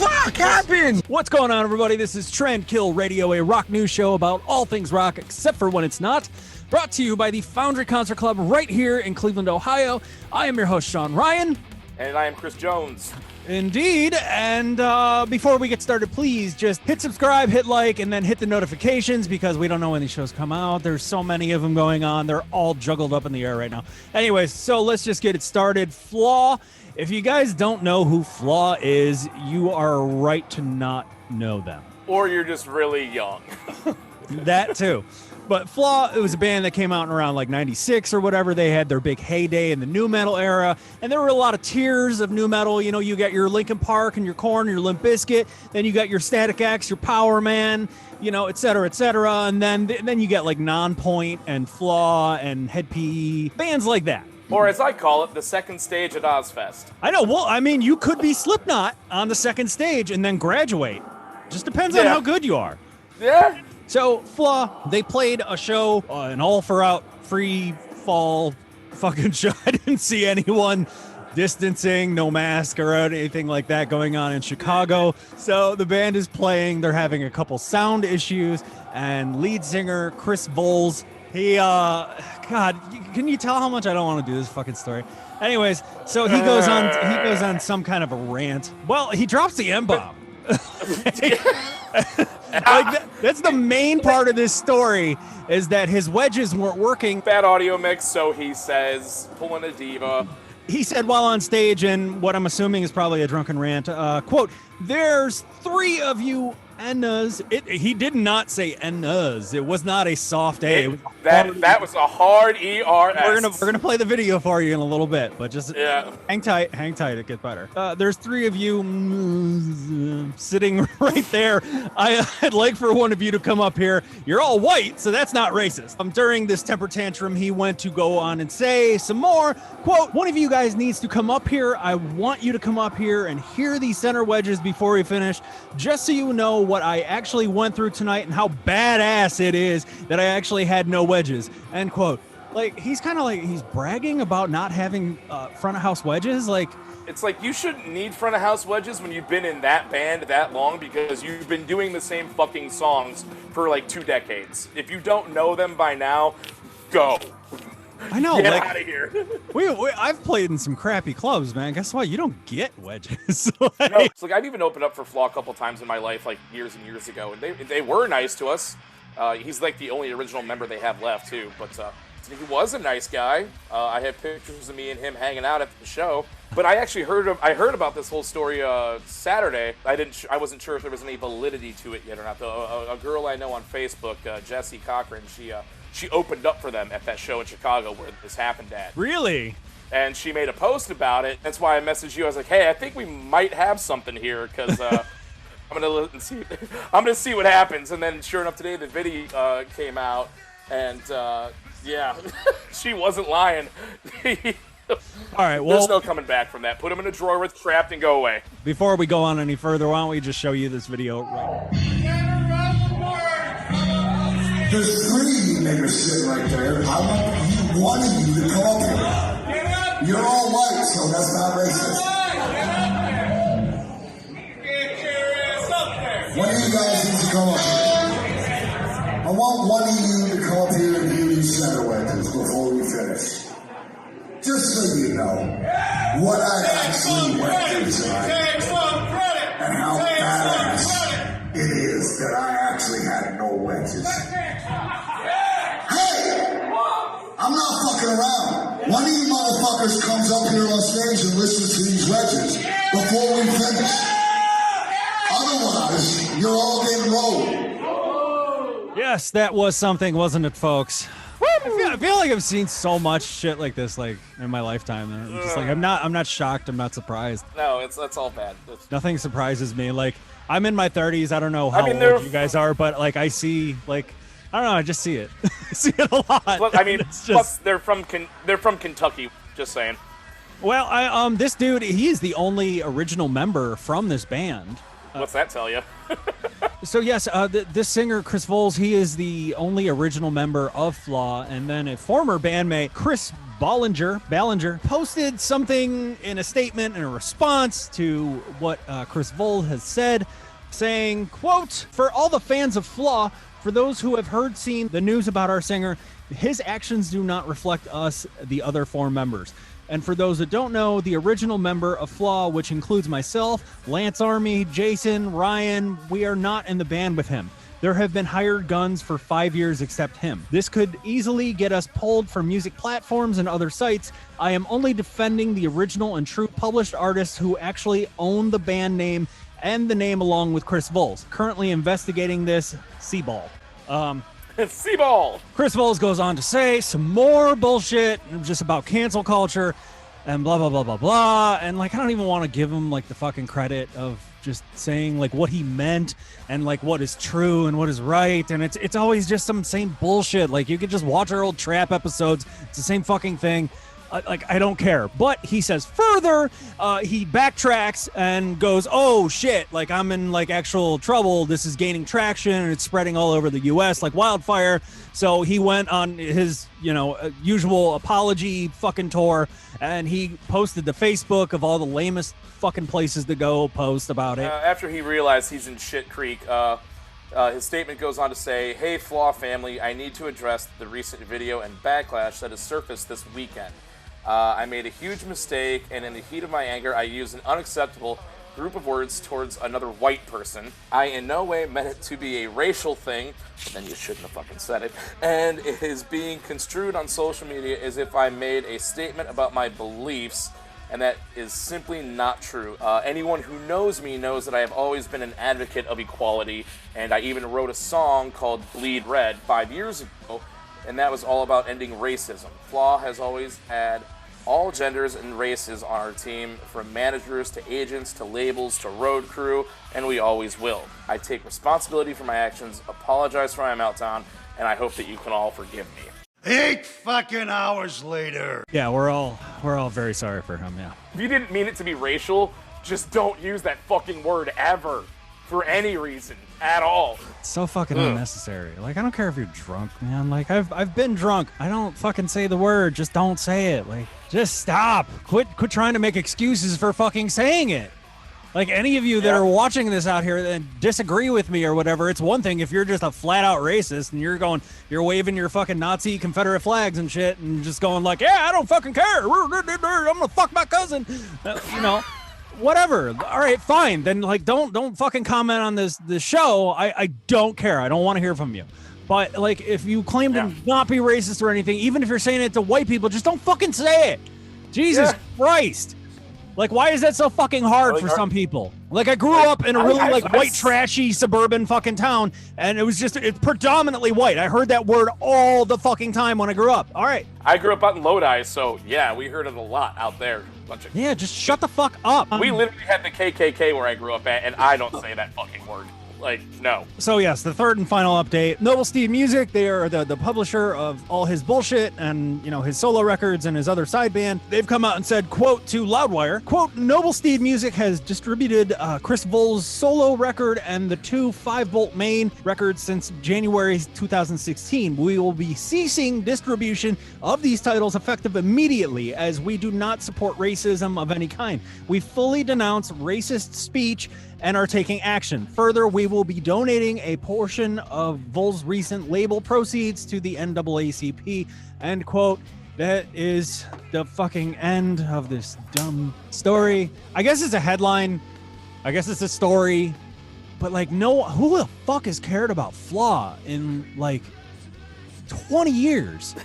fuck happened? What's going on, everybody? This is Trend Kill Radio, a rock news show about all things rock, except for when it's not. Brought to you by the Foundry Concert Club right here in Cleveland, Ohio. I am your host, Sean Ryan. And I am Chris Jones. Indeed. And before we get started, please just hit subscribe, hit like, and then hit the notifications because we don't know when these shows come out. There's so many of them going on. They're all juggled up in the air right now. Anyways, so let's just get it started. Flaw. If you guys don't know who Flaw is, you are right to not know them. Or you're just really young. That too. But Flaw, it was a band that came out in around like 96 or whatever. They had their big heyday in the nu metal era. And there were a lot of tiers of nu metal. You know, you got your Linkin Park and your Korn, your Limp Bizkit. Then you got your Static X, your Power Man, you know, et cetera, et cetera. And then you get like Nonpoint and Flaw and Head PE, bands like that. Or as I call it, the second stage at Ozfest. I know. Well, I mean, you could be Slipknot on the second stage and then graduate. Just depends on how good you are. Yeah. So, Flaw, they played a show, an all-for-out free fall fucking show. I didn't see anyone distancing, no mask or anything like that going on in Chicago. So the band is playing. They're having a couple sound issues, and lead singer Chris Voles, God, can you tell how much I don't want to do this fucking story? Anyways, so he goes on some kind of a rant. Well, he drops the M-bomb. That's the main part of this story, is that his wedges weren't working. Bad audio mix, so he says, pulling a diva. He said while on stage, and what I'm assuming is probably a drunken rant, quote, "There's three of you Ennas." He did not say Ennas. It was not a soft A. That was a hard ERS. We're gonna play the video for you in a little bit, but just hang tight. It gets better. There's three of you sitting right there. I'd like for one of you to come up here. You're all white, so that's not racist. During this temper tantrum, he went to go on and say some more. Quote, "One of you guys needs to come up here. I want you to come up here and hear these center wedges before we finish, just so you know what I actually went through tonight and how badass it is that I actually had no wedges." End quote. Like, he's kind of like, he's bragging about not having front of house wedges. Like, it's like, you shouldn't need front of house wedges when you've been in that band that long, because you've been doing the same fucking songs for like 2 decades. If you don't know them by now, go. I know. Get like, out of here. I've played in some crappy clubs, man. Guess what? You don't get wedges. No, it's like, I've even opened up for Flaw a couple times in my life, like years and years ago, and they were nice to us. He's like the only original member they have left too, but he was a nice guy. I have pictures of me and him hanging out at the show. But I actually heard about this whole story Saturday. I wasn't sure if there was any validity to it yet or not. A girl I know on Facebook, Jessie Cochran, she opened up for them at that show in Chicago where this happened at. Really? And she made a post about it. That's why I messaged you. I was like, hey, I think we might have something here, because I'm gonna see what happens. And then sure enough, today the video came out, and yeah, she wasn't lying. All right, well, there's no coming back from that. Put him in a drawer with trapped and go away. Before we go on any further, why don't we just show you this video right now? There's 3 of you niggas sitting right there. I want one of you to come up here. You're all white, so that's not racist. One of you guys needs to come up here. I want one of you to come up here and do these center wedges before we finish. Just so you know what I actually went through tonight and how badass it is that I actually had no wedges. Hey! I'm not fucking around. One of you motherfuckers comes up here on stage and listens to these wedges before we finish. Otherwise, you're all getting rolled. Yes, that was something, wasn't it, folks? I feel like I've seen so much shit like this, like, in my lifetime. And I'm just like, I'm not shocked. I'm not surprised. No, that's all bad. Nothing surprises me. Like, I'm in my 30s. I don't know how old you guys are, but like, I see, like, I don't know. I just see it. I see it a lot. But, I mean, plus they're from Kentucky. Just saying. Well, this dude, he is the only original member from this band. What's that tell you? So yes, this singer, Chris Voles, he is the only original member of Flaw, and then a former bandmate, Chris Ballinger, posted something in a statement in a response to what Chris Voles has said, saying, quote, "For all the fans of Flaw, for those who have seen the news about our singer, his actions do not reflect us, the other 4 members. And for those that don't know, the original member of Flaw, which includes myself, Lance Army, Jason, Ryan, we are not in the band with him. There have been hired guns for 5 years except him. This could easily get us pulled from music platforms and other sites. I am only defending the original and true published artists who actually own the band name and the name along with Chris Voles. Currently investigating this, Seaball." Seaball! Chris Voles goes on to say some more bullshit just about cancel culture and blah, blah, blah, blah, blah. And like, I don't even want to give him like the fucking credit of just saying like what he meant and like what is true and what is right. And it's always just some same bullshit. Like you could just watch our old trap episodes. It's the same fucking thing. I don't care. But he says further, he backtracks and goes, "Oh shit, like I'm in like actual trouble. This is gaining traction and it's spreading all over the US like wildfire." So he went on his, usual apology fucking tour, and he posted to Facebook of all the lamest fucking places to go post about it. After he realized he's in shit creek, his statement goes on to say, "Hey Flaw family, I need to address the recent video and backlash that has surfaced this weekend. I made a huge mistake, and in the heat of my anger, I used an unacceptable group of words towards another white person. I in no way meant it to be a racial thing," but then you shouldn't have fucking said it, "and it is being construed on social media as if I made a statement about my beliefs, and that is simply not true. Anyone who knows me knows that I have always been an advocate of equality, and I even wrote a song called Bleed Red 5 years ago, and that was all about ending racism. Flaw has always had all genders and races on our team, from managers to agents to labels to road crew, and we always will. I take responsibility for my actions, apologize for my meltdown, and I hope that you can all forgive me." 8 fucking hours later. Yeah, we're all very sorry for him, yeah. If you didn't mean it to be racial, just don't use that fucking word ever, for any reason at all. It's so fucking unnecessary. Like, I don't care if you're drunk, man. Like, I've been drunk. I don't fucking say the word. Just don't say it. Like, just stop. Quit trying to make excuses for fucking saying it. Like, any of you that are watching this out here and disagree with me or whatever, it's one thing if you're just a flat-out racist and you're waving your fucking Nazi Confederate flags and shit and just going like, "Yeah, I don't fucking care. I'm gonna fuck my cousin." Whatever. All right, fine. Then like don't fucking comment on this show. I don't care. I don't want to hear from you. But like if you claim to not be racist or anything, even if you're saying it to white people, just don't fucking say it. Jesus Christ. Like, why is that so fucking hard for some people? Like, I grew up in a really white, trashy suburban fucking town, and it's predominantly white. I heard that word all the fucking time when I grew up. All right. I grew up out in Lodi, so yeah, we heard it a lot out there. Just shut the fuck up. We literally had the KKK where I grew up at, and I don't say that fucking word. Like, no. So yes, the third and final update. Noble Steed Music, they are the publisher of all his bullshit and, his solo records and his other side band. They've come out and said, quote, to Loudwire, quote, "Noble Steed Music has distributed Chris Voles' solo record and the 2 5-volt main records since January 2016. We will be ceasing distribution of these titles effective immediately, as we do not support racism of any kind. We fully denounce racist speech and are taking action. Further, we will be donating a portion of Voles' recent label proceeds to the NAACP," end quote. That is the fucking end of this dumb story. I guess it's a headline. I guess it's a story. But like, who the fuck has cared about Flaw in like 20 years?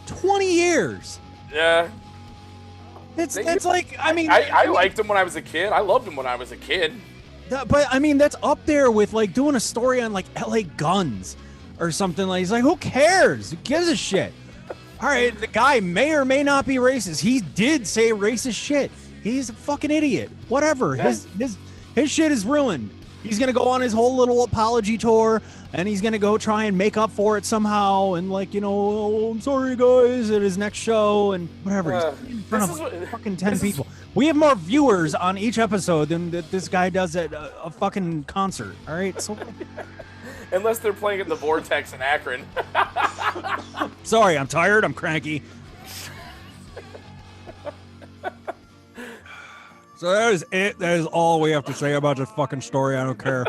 20 years. Yeah. It's like, I mean, I liked him when I was a kid. I loved him when I was a kid. But I mean, that's up there with like doing a story on like LA Guns or something. Like, he's like, who cares? Who gives a shit? All right, the guy may or may not be racist. He did say racist shit. He's a fucking idiot. Whatever. Yeah. His shit is ruined. He's gonna go on his whole little apology tour, and he's gonna go try and make up for it somehow, and like, oh, I'm sorry guys, at his next show and whatever. He's in front of fucking 10 people. We have more viewers on each episode than this guy does at a fucking concert. All right, so unless they're playing in the Vortex in Akron. Sorry, I'm tired. I'm cranky. So that is it. That is all we have to say about this fucking story. I don't care.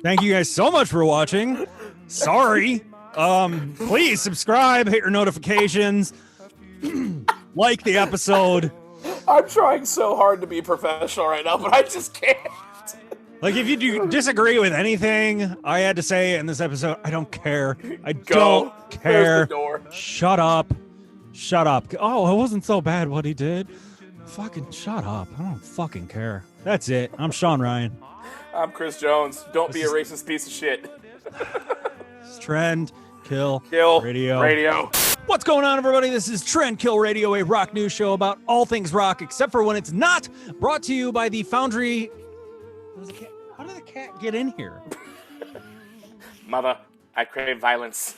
Thank you guys so much for watching. Sorry. Please subscribe, hit your notifications, like the episode. I'm trying so hard to be professional right now, but I just can't. Like, if you do disagree with anything I had to say in this episode, I don't care. I Go. don't care. There's the door. Shut up. Shut up. Oh, it wasn't so bad what he did. Fucking shut up. I don't fucking care. That's it. I'm Sean Ryan. I'm Chris Jones. Don't be a racist piece of shit. Trend Kill Radio. What's going on, everybody? This is Trend Kill Radio, a rock news show about all things rock, except for when it's not. Brought to you by the Foundry. How did the cat get in here? Mother, I crave violence.